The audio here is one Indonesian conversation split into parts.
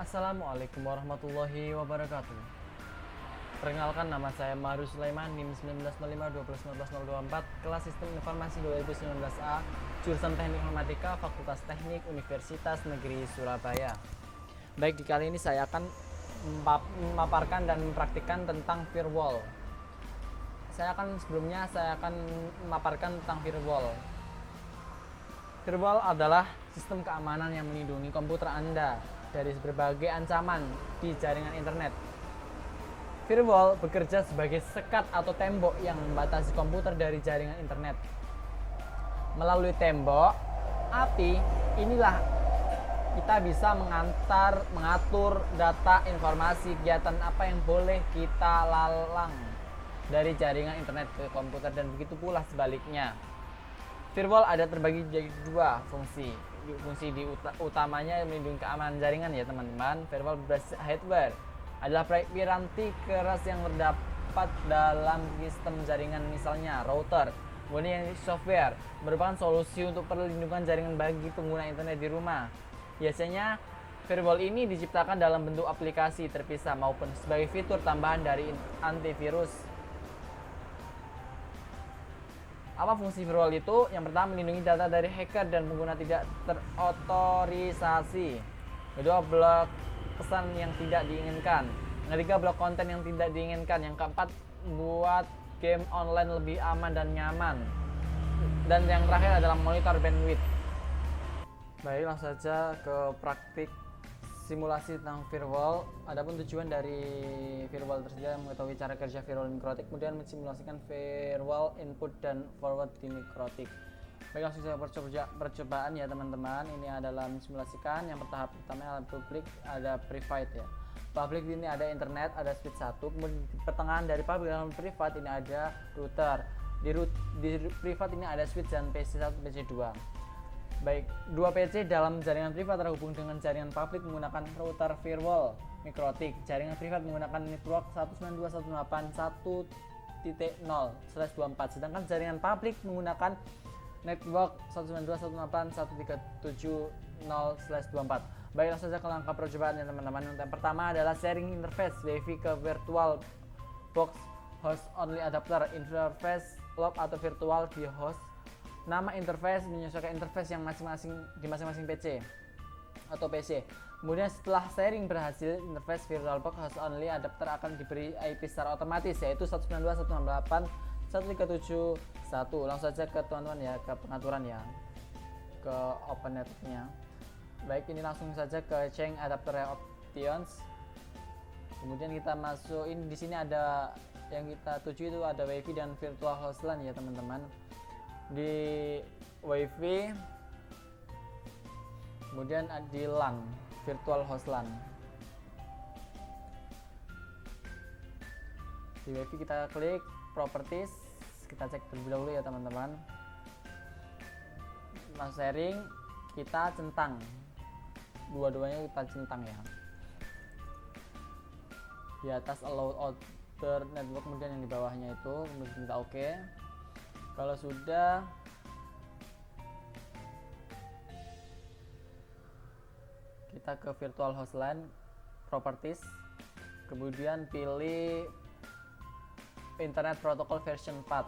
Assalamualaikum warahmatullahi wabarakatuh. Perkenalkan, nama saya Mahrus Sulaiman, NIM 1905 kelas Sistem Informasi 2019A, jurusan Teknik Informatika, Fakultas Teknik Universitas Negeri Surabaya. Baik, di kali ini saya akan memaparkan dan mempraktikkan tentang firewall. Sebelumnya saya akan memaparkan tentang firewall. Firewall adalah sistem keamanan yang melindungi komputer Anda dari berbagai ancaman di jaringan internet. Firewall bekerja sebagai sekat atau tembok yang membatasi komputer dari jaringan internet. Melalui tembok api inilah kita bisa mengatur data, informasi, kegiatan apa yang boleh kita lalang dari jaringan internet ke komputer, dan begitu pula sebaliknya. Firewall ada terbagi jadi dua fungsi. Fungsi utamanya melindungi keamanan jaringan ya teman-teman. Firewall berbasis hardware adalah piranti keras yang terdapat dalam sistem jaringan, misalnya router. Kemudian yang software merupakan solusi untuk perlindungan jaringan bagi pengguna internet di rumah. Biasanya firewall ini diciptakan dalam bentuk aplikasi terpisah maupun sebagai fitur tambahan dari antivirus. Apa fungsi firewall itu? Yang pertama, melindungi data dari hacker dan pengguna tidak terotorisasi. Kedua, blok pesan yang tidak diinginkan. Yang ketiga, blok konten yang tidak diinginkan. Yang keempat, buat game online lebih aman dan nyaman. Dan yang terakhir adalah monitor bandwidth. Baik, langsung saja ke praktik simulasi tentang firewall. Adapun tujuan dari firewall tersebut mengetahui cara kerja firewall mikrotik, kemudian mensimulasikan firewall input dan forward di mikrotik. Baik, langsung saja percobaan ya teman-teman. Ini adalah mensimulasikan. Yang pertama adalah public, ada private ya. Public ini ada internet, ada switch 1. Kemudian di pertengahan dari public dan private ini ada router. Di private ini ada switch dan PC1, PC2. Baik, dua PC dalam jaringan privat terhubung dengan jaringan publik menggunakan router firewall mikrotik. Jaringan privat menggunakan network 192.168.1.0/24, sedangkan jaringan publik menggunakan network 192.168.1.370/24. Baik, langsung saja ke langkah percobaan ya teman-teman. Yang pertama adalah sharing interface WiFi ke virtual box host only adapter. Interface loop atau virtual di host. Nama interface menyesuaikan interface yang di masing-masing PC atau PC. Kemudian setelah sharing berhasil, interface VirtualBox host only adapter akan diberi IP secara otomatis, yaitu 192.168.1.371. Langsung saja ke teman-teman ya, ke pengaturan ya, ke open networknya. Baik, ini langsung saja ke change adapter options. Kemudian kita masukin di sini, ada yang kita tuju itu ada WiFi dan virtual host LAN ya teman-teman. Di WiFi, kemudian di LAN, virtual host LAN. Di WiFi kita klik properties, kita cek terlebih dahulu ya teman-teman. Mas sharing kita centang, dua-duanya kita centang ya. Di atas allow other network, kemudian yang di bawahnya itu kemudian kita oke. Kalau sudah, kita ke virtual host LAN properties, kemudian pilih internet protocol version 4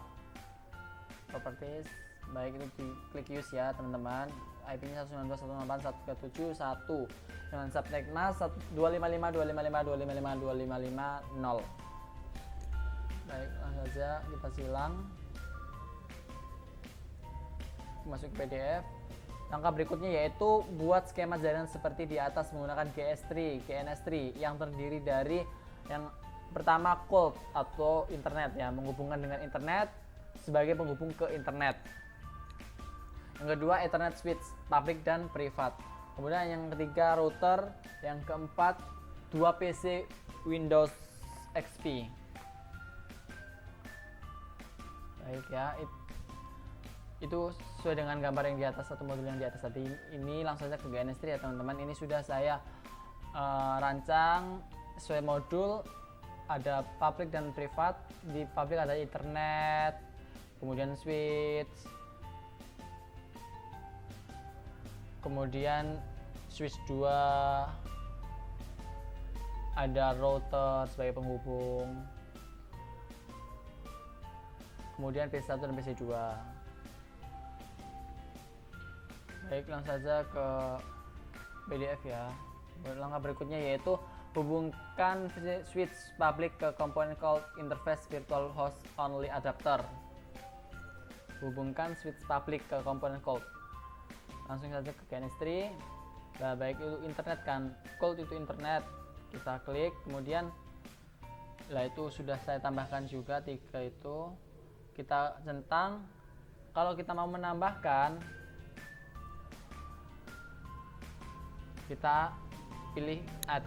properties. Baik, itu diklik use ya teman-teman. IP-nya 192.168.1.371 dengan subnet mask 255.255.255.255.0. Baik, langsung saja kita silang, masuk ke PDF. Langkah berikutnya yaitu buat skema jaringan seperti di atas menggunakan GNS3 yang terdiri dari yang pertama cold atau internet ya, menghubungkan dengan internet sebagai penghubung ke internet. Yang kedua Ethernet switch public dan privat. Kemudian yang ketiga router. Yang keempat 2 PC Windows XP. Baik ya, itu sesuai dengan gambar yang di atas atau modul yang di atas tadi. Ini langsung saja ke GNS3 ya teman-teman. Ini sudah saya rancang sesuai modul, ada public dan privat. Di public ada internet, kemudian switch, kemudian switch 2, ada router sebagai penghubung, kemudian PC1 dan PC2. Baik, langsung saja ke PDF ya. Langkah berikutnya yaitu hubungkan switch public ke komponen called interface virtual host only adapter. Hubungkan switch public ke komponen cold. Langsung saja ke chemistry. Nah, baik itu internet kan, cold itu internet. Kita klik, kemudian itu sudah saya tambahkan juga 3 itu. Kita centang. Kalau kita mau menambahkan, kita pilih add,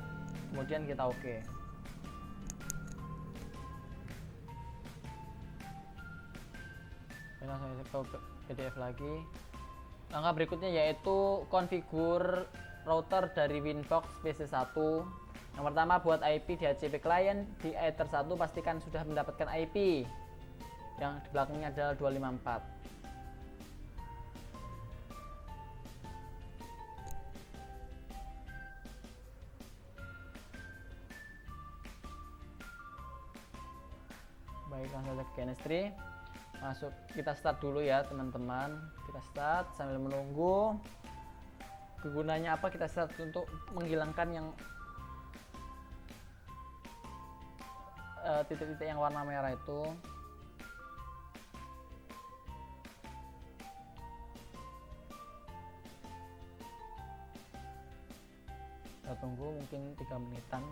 kemudian kita oke. Langsung ke PDF lagi. Langkah berikutnya yaitu konfigur router dari Winbox PC1. Yang pertama, buat IP di HCP client. Di Ether 1 pastikan sudah mendapatkan IP yang di belakangnya adalah 254. Baik, langsung saja ke chemistry. Masuk, kita start dulu ya teman-teman. Kita start sambil menunggu. Kegunaannya apa kita start? Untuk menghilangkan yang titik-titik yang warna merah itu. Kita tunggu mungkin 3 menitan.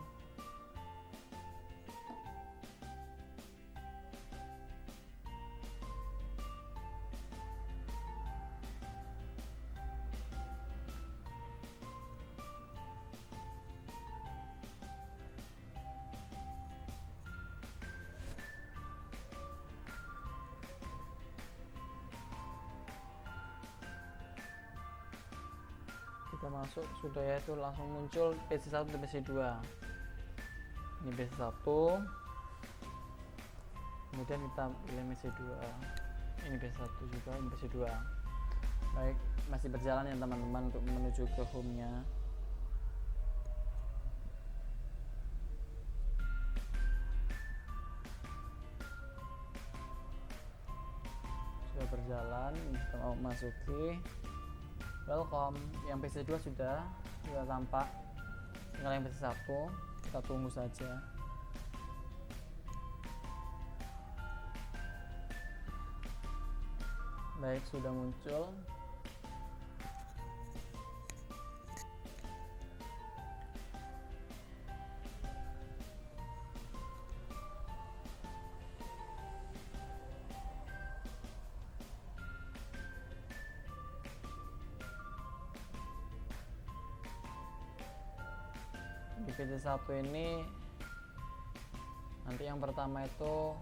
Kita masuk, sudah ya, itu langsung muncul PC1 dan PC2. Ini PC1, kemudian kita pilih PC2. Ini PC1 juga, ini PC2. Baik, masih berjalan ya teman-teman untuk menuju ke home-nya. Sudah berjalan, kita mau masuki. Welcome, yang PC2 sudah tampak, tinggal yang PC1, kita tunggu saja. Baik, sudah muncul. Di PC1 ini nanti yang pertama itu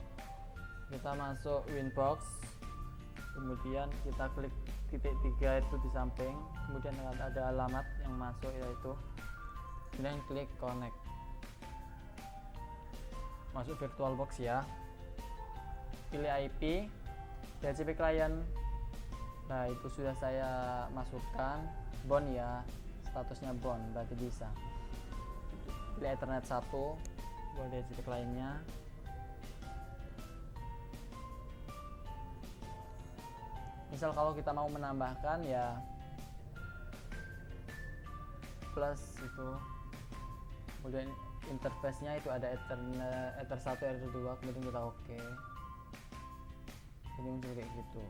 kita masuk Winbox, kemudian kita klik titik 3 itu di samping, kemudian ada alamat yang masuk yaitu, kemudian klik connect, masuk VirtualBox ya, pilih IP DHCP client. Nah, itu sudah saya masukkan bond ya, statusnya bond, berarti bisa. Pilih Ethernet 1 buat DHCP clientnya. Misal kalau kita mau menambahkan ya plus itu, kemudian interface-nya itu ada Ethernet, Ether 1, Ether 2, kemudian kita oke. Jadi muncul kayak gitu.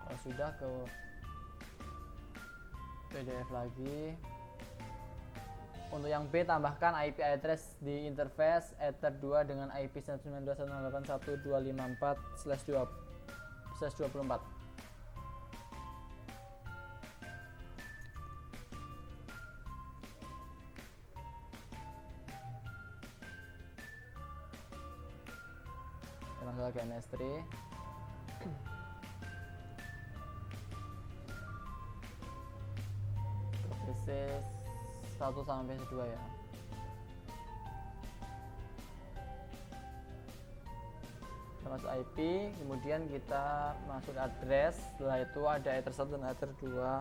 Kalau sudah, ke PDF lagi. Untuk yang B, tambahkan IP address di interface Ether 2 dengan IP 192.168.1.2/24. Langsung ke MS3. PC 1 sampai PC2 ya. Kita masuk IP, kemudian kita masuk address. Setelah itu ada ether 1 dan ether 2.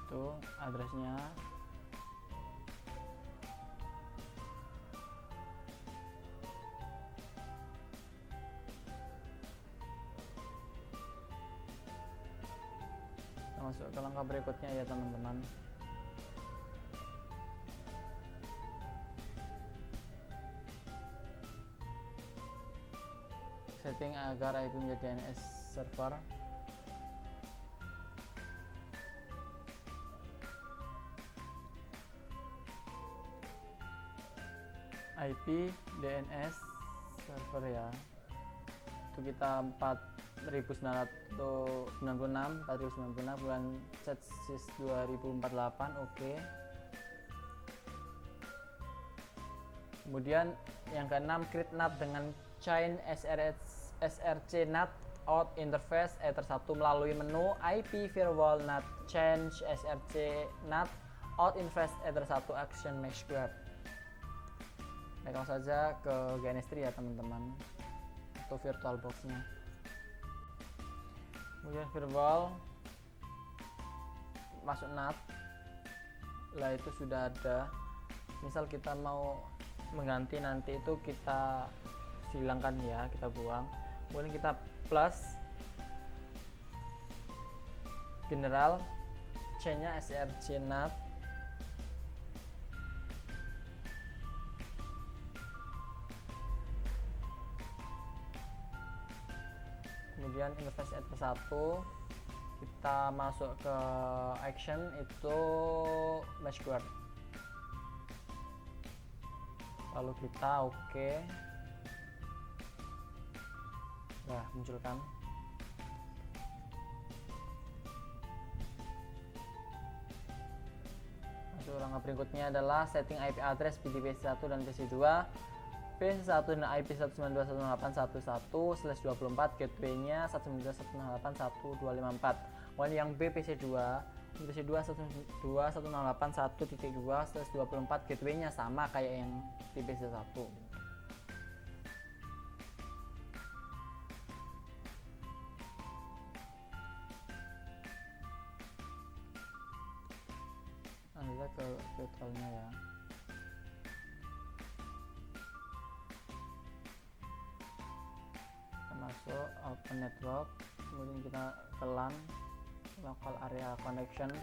Itu addressnya. Kita masuk ke langkah berikutnya ya teman-teman. Setting agar IP menjadi DNS server. IP DNS server ya, itu kita 4996 bulan ChatSys 2048. Oke. Kemudian yang keenam, create NAT dengan chain src NAT out interface ether 1 melalui menu IP firewall NAT change src NAT out interface ether 1 action mesh grab. Baik, langsung saja ke GNS3 ya teman-teman, atau virtual boxnya. Kemudian firewall, masuk NAT. Lah itu sudah ada. Misal kita mau mengganti, nanti itu kita hilangkan ya, kita buang. Kemudian kita plus general chainnya src NAT. Kemudian interface ether 1 kita masuk ke action, itu mesh guard, lalu kita oke. Nah, munculkan. Masuk langkah berikutnya adalah setting IP address di PC1 dan PC2. PC1 dan IP 192.168.1.24, gateway-nya 192.168.1.254. Kemudian yang B PC2 192.168.1.2/24, gateway-nya sama kayak yang di PC1. Lanjut ke virtualnya ya. Masuk open network, kemudian kita ke LAN, local area connection,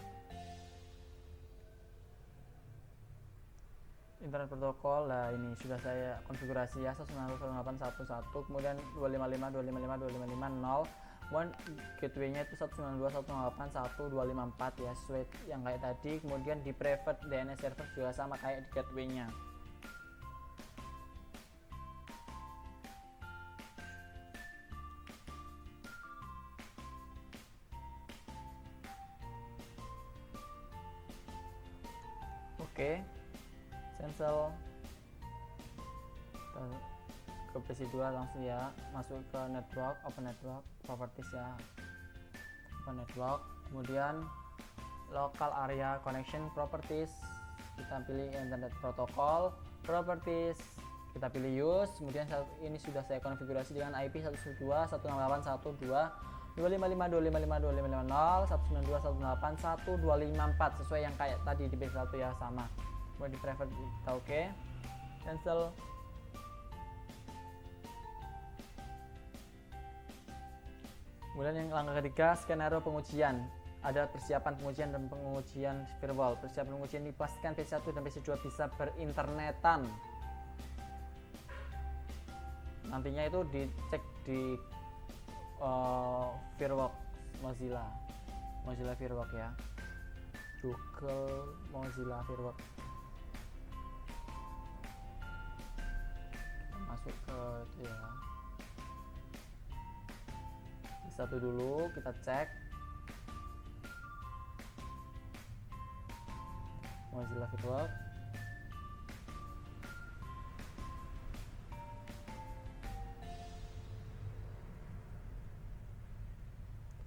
internet protokol. Nah, ini sudah saya konfigurasi ya, 192.168.1.1, kemudian 255.255.255.0. One gateway-nya itu 192.168.1.254 ya, sesuai yang kayak tadi. Kemudian di private DNS server juga sama kayak di gateway-nya. Oke, cancel. Ke PC2 langsung ya, masuk ke network, open network, properties ya, open network. Kemudian local area connection properties, kita pilih internet protocol properties, kita pilih use. Kemudian ini sudah saya konfigurasi dengan IP 192.168.1.255.255.0, 192.168.1.254 sesuai yang kayak tadi di PC1 ya, sama. Kemudian di private kita oke, cancel. Kemudian yang langkah ketiga, skenario pengujian. Ada persiapan pengujian dan pengujian firewall. Persiapan pengujian dipastikan PC1 dan PC2 bisa berinternetan. Nantinya itu dicek di Firewalk Mozilla Firewalk ya, Google Mozilla Firewalk. Masuk ke itu ya, satu dulu kita cek Mozilla Firewalk.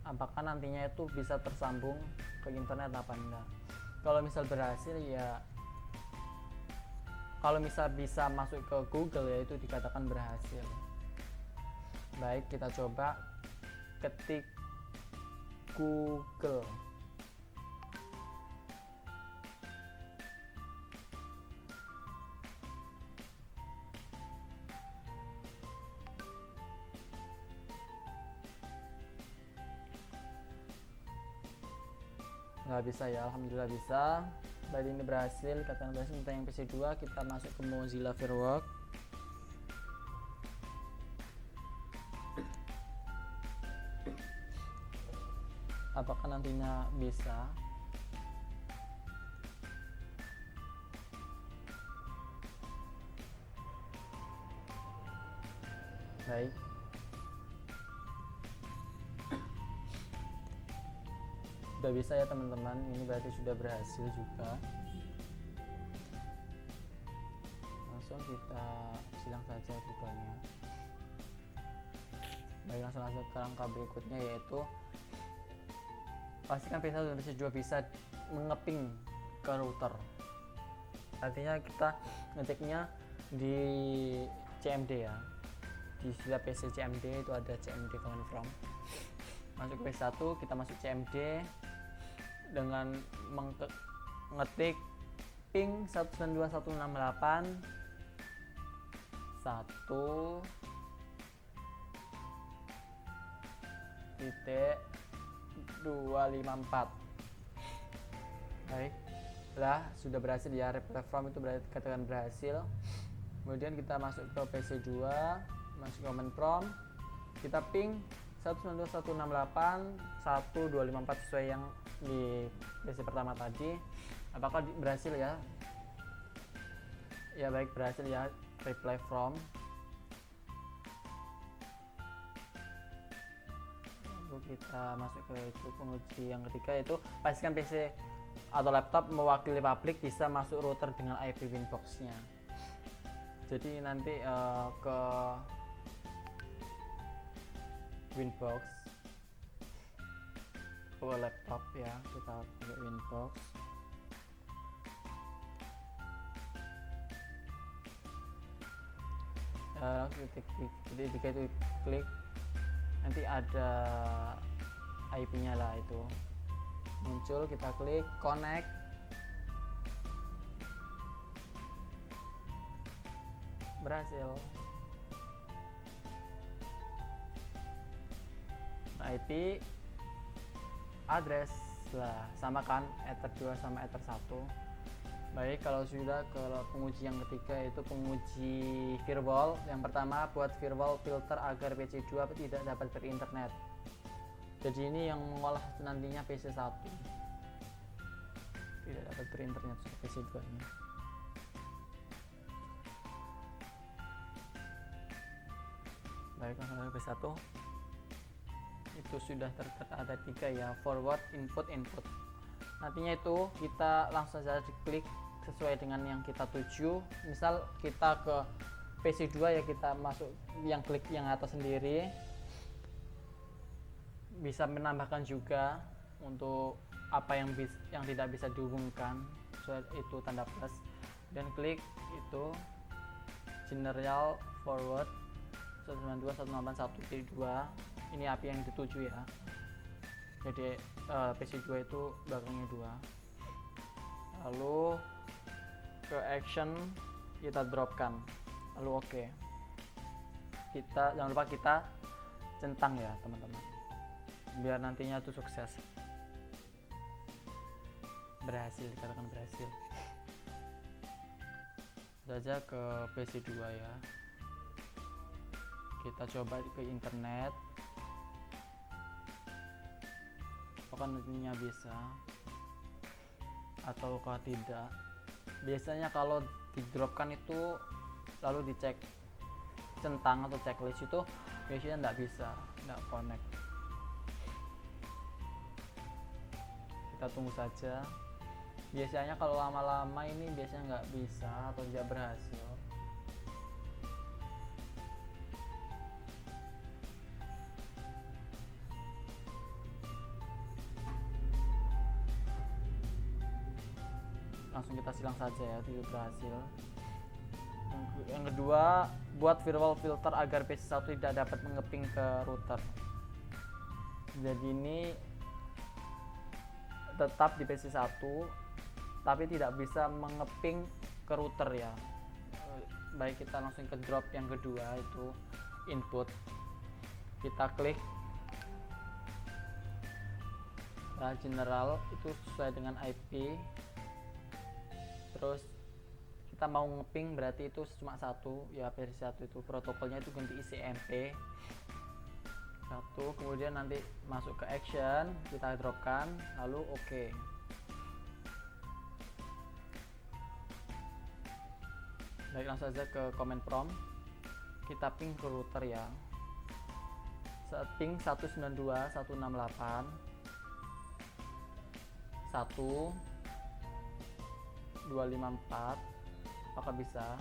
apakah nantinya itu bisa tersambung ke internet apa enggak. Kalau misal berhasil ya, kalau misal bisa masuk ke Google ya itu dikatakan berhasil. Baik, kita coba ketik Google. Nggak bisa ya, alhamdulillah bisa. Berarti ini berhasil, katakan berhasil. Tentang yang PC2 kita masuk ke Mozilla Fireworks. Apakah nantinya bisa? Baik, sudah bisa ya teman-teman, ini berarti sudah berhasil juga. Langsung kita silang saja Google-nya. Baik, langsung lanjut ke langkah berikutnya, yaitu pastikan PC1 dan PC2 bisa mengeping ke router. Artinya kita ngeceknya di CMD ya, di setiap PC CMD itu ada CMD command from. Masuk ke PC1, kita masuk CMD dengan mengetik ping 192.168 1.254. Baik, lah sudah berhasil ya, reply itu berarti katakan berhasil. Kemudian kita masuk ke PC2, masuk ke command prompt, kita ping 192.168.1.254 sesuai yang di PC pertama tadi. Apakah berhasil ya? Ya baik, berhasil ya, reply from. Lalu kita masuk ke itu penguji yang ketiga, yaitu pastikan PC atau laptop mewakili publik bisa masuk router dengan IP Winbox-nya. Jadi nanti ke Winbox, ke laptop ya, kita pakai Winbox. Jadi ketika itu klik, nanti ada IP-nya lah, itu muncul, kita klik connect. Berhasil. IP address lah sama kan, ether 2 sama ether 1. Baik, kalau sudah ke penguji yang ketiga, yaitu penguji firewall. Yang pertama, buat firewall filter agar PC2 tidak dapat berinternet. Jadi ini yang mengolah nantinya PC1 tidak dapat berinternet PC2 ini. Baik, langsung ke PC1. Itu sudah ada 3 ya, forward, input. Nantinya itu kita langsung saja diklik sesuai dengan yang kita tuju. Misal kita ke PC2 ya, kita masuk yang klik yang atas sendiri. Bisa menambahkan juga untuk apa yang tidak bisa dihubungkan, itu tanda plus, dan klik itu general forward 192.168.1.2. ini API yang dituju ya. Jadi PC2 itu belakangnya 2. Lalu ke action kita dropkan, lalu oke. Kita jangan lupa kita centang ya teman-teman, biar nantinya itu sukses, berhasil, dikatakan berhasil. Saja ke PC2 ya, kita coba ke internet, apakah nantinya bisa ataukah tidak. Biasanya kalau di dropkan itu lalu dicek centang atau checklist, itu biasanya nggak connect. Kita tunggu saja. Biasanya kalau lama-lama ini biasanya nggak bisa atau tidak berhasil. langsung kita silang saja ya, tidak berhasil. Yang kedua, buat firewall filter agar PC1 tidak dapat mengeping ke router. Jadi ini tetap di PC1 tapi tidak bisa mengeping ke router ya. Baik, kita langsung ke drop yang kedua, itu input. Kita klik general, itu sesuai dengan IP. Terus kita mau ngeping berarti itu cuma satu ya, versi 1 itu protokolnya itu ganti ICMP 1. Kemudian nanti masuk ke action, kita dropkan, lalu oke. Baik, langsung saja ke command prompt, kita ping ke router ya. Ping 192.168 1.254. Apakah bisa?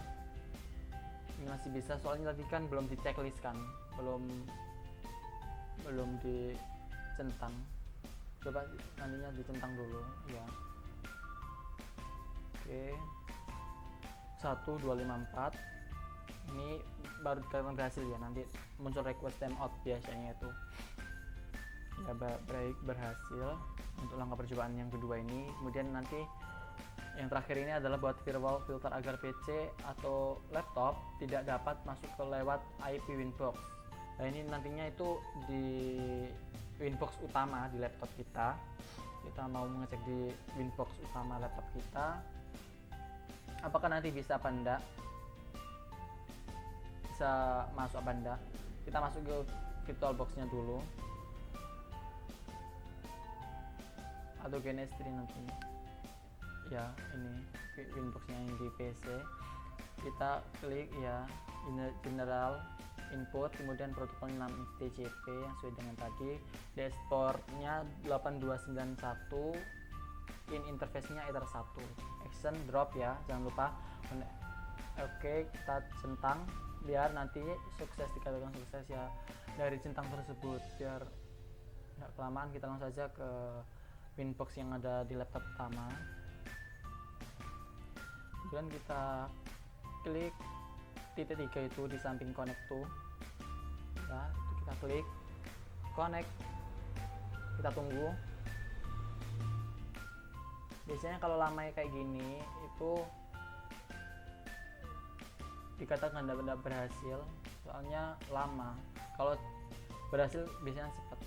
Ini masih bisa, soalnya tadi kan belum di checklist kan, belum dicentang. Coba nantinya dicentang dulu ya. Oke, 1.254 ini baru dikatakan berhasil ya, nanti muncul request timeout biasanya itu ya. Baik, berhasil untuk langkah percobaan yang kedua ini. Kemudian nanti yang terakhir ini adalah buat firewall filter agar PC atau laptop tidak dapat masuk ke lewat IP Winbox. Nah, ini nantinya itu di Winbox utama di laptop kita. Kita mau mengecek di Winbox utama laptop kita, apakah nanti bisa apa enggak, bisa masuk apa enggak. Kita masuk ke VirtualBox-nya dulu atau GNS3 nanti ya. Ini Winbox-nya yang di PC, kita klik ya, general input, kemudian protokol 6 TCP yang sesuai dengan tadi, dashboardnya 8291, interface-nya Ether 1, action drop ya, jangan lupa. Oke, kita centang biar nanti sukses, dikatakan sukses ya dari centang tersebut. Biar nggak kelamaan, kita langsung saja ke Winbox yang ada di laptop utama. Kemudian kita klik titik 3 itu di samping connect to ya, itu kita klik connect, kita tunggu. Biasanya kalau lama kayak gini itu dikatakan tidak berhasil, soalnya lama. Kalau berhasil biasanya cepat.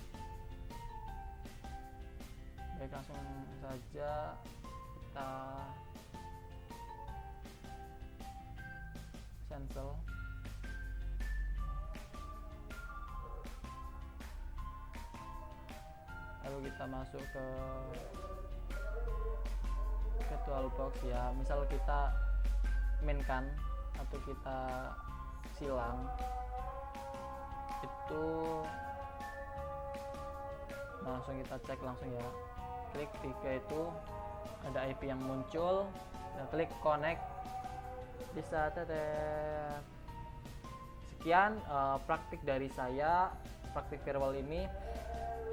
Baik, langsung saja kita cancel. Lalu kita masuk ke VirtualBox ya. Misal kita mainkan atau kita silang, itu langsung kita cek langsung ya. Klik 3 itu ada IP yang muncul, dan klik connect, bisa tetep. Sekian praktik dari saya, praktik firewall ini.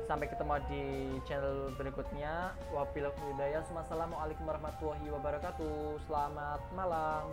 Sampai ketemu di channel berikutnya. Wabillahi hidayah. Wassalamualaikum warahmatullahi wabarakatuh. Selamat malam.